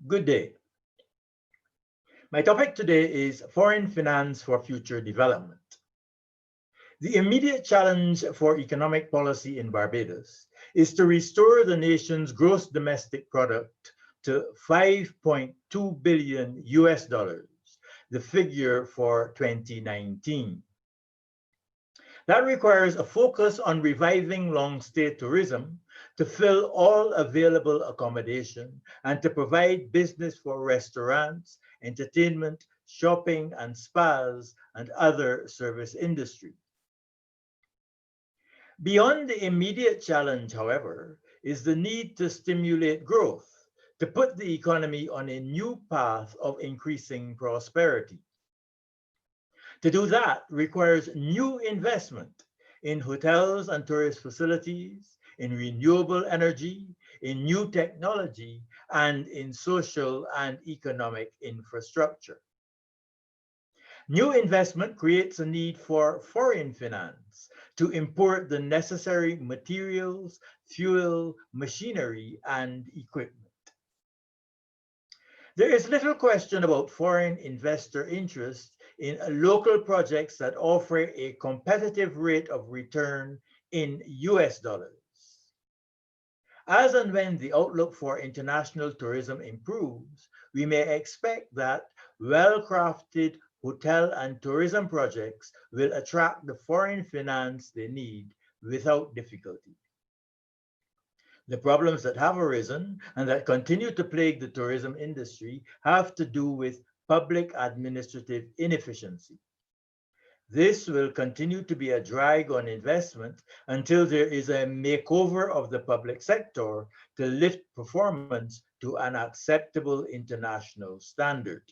Good day. My topic today is foreign finance for future development. The immediate challenge for economic policy in Barbados is to restore the nation's gross domestic product to 5.2 billion US dollars, the figure for 2019. That requires a focus on reviving long-stay tourism to fill all available accommodation and to provide business for restaurants, entertainment, shopping and spas, and other service industry. Beyond the immediate challenge, however, is the need to stimulate growth, to put the economy on a new path of increasing prosperity. To do that requires new investment in hotels and tourist facilities, in renewable energy, in new technology, and in social and economic infrastructure. New investment creates a need for foreign finance to import the necessary materials, fuel, machinery, and equipment. There is little question about foreign investor interest in local projects that offer a competitive rate of return in US dollars. As and when the outlook for international tourism improves, we may expect that well-crafted hotel and tourism projects will attract the foreign finance they need without difficulty. The problems that have arisen and that continue to plague the tourism industry have to do with public administrative inefficiency. This will continue to be a drag on investment until there is a makeover of the public sector to lift performance to an acceptable international standard.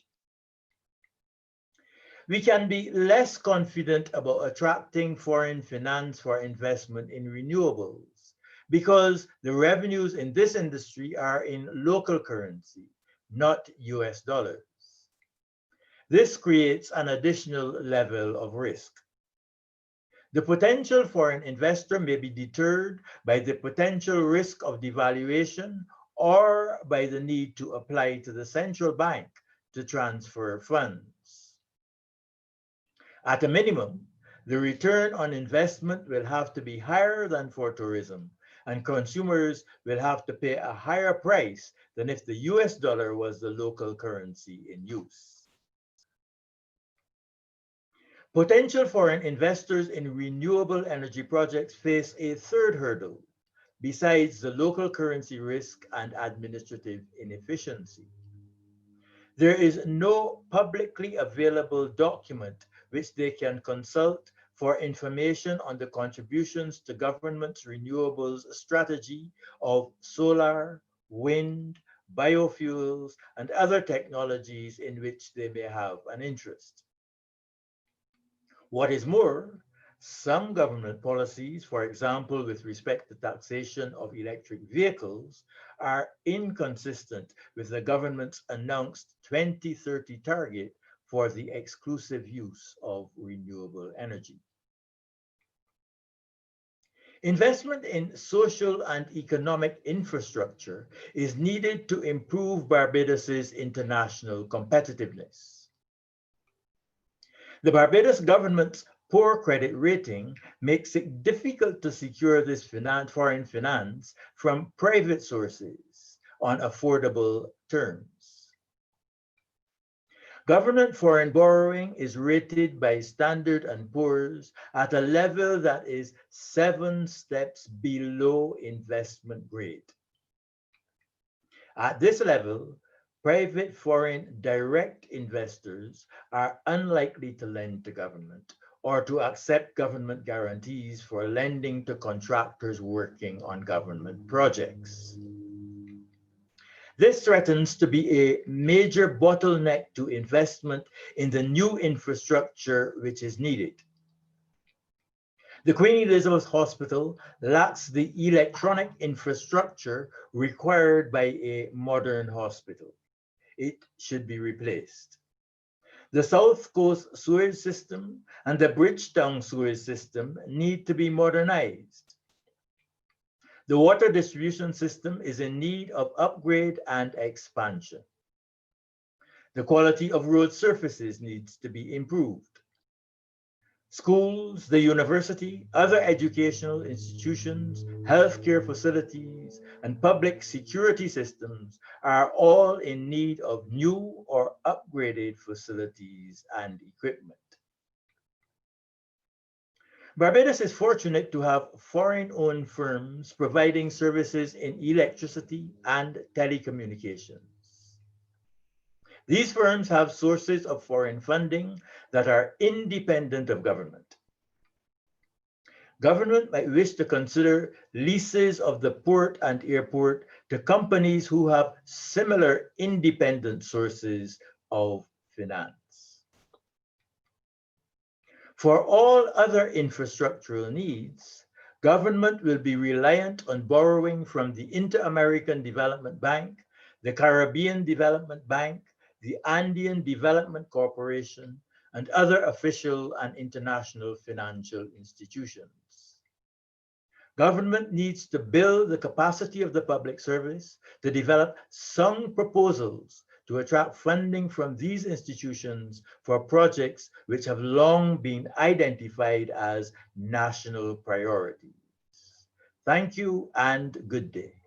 We can be less confident about attracting foreign finance for investment in renewables because the revenues in this industry are in local currency, not US dollars. This creates an additional level of risk. The potential for an investor may be deterred by the potential risk of devaluation or by the need to apply to the central bank to transfer funds. At a minimum, the return on investment will have to be higher than for tourism, and consumers will have to pay a higher price than if the US dollar was the local currency in use. Potential foreign investors in renewable energy projects face a third hurdle, besides the local currency risk and administrative inefficiency. There is no publicly available document which they can consult for information on the contributions to government's renewables strategy of solar, wind, biofuels, and other technologies in which they may have an interest. What is more, some government policies, for example, with respect to taxation of electric vehicles, are inconsistent with the government's announced 2030 target for the exclusive use of renewable energy. Investment in social and economic infrastructure is needed to improve Barbados's international competitiveness. The Barbados government's poor credit rating makes it difficult to secure this foreign finance from private sources on affordable terms. Government foreign borrowing is rated by Standard & Poor's at a level that is 7 steps below investment grade. At this level, private foreign direct investors are unlikely to lend to government or to accept government guarantees for lending to contractors working on government projects. This threatens to be a major bottleneck to investment in the new infrastructure which is needed. The Queen Elizabeth Hospital lacks the electronic infrastructure required by a modern hospital. It should be replaced. The South Coast sewage system and the Bridgetown sewage system need to be modernized. The water distribution system is in need of upgrade and expansion. The quality of road surfaces needs to be improved. Schools, the university, other educational institutions, healthcare facilities, and public security systems are all in need of new or upgraded facilities and equipment. Barbados is fortunate to have foreign-owned firms providing services in electricity and telecommunications. These firms have sources of foreign funding that are independent of government. Government might wish to consider leases of the port and airport to companies who have similar independent sources of finance. For all other infrastructural needs, government will be reliant on borrowing from the Inter-American Development Bank, the Caribbean Development Bank, the Andean Development Corporation, and other official and international financial institutions. Government needs to build the capacity of the public service to develop some proposals to attract funding from these institutions for projects which have long been identified as national priorities. Thank you and good day.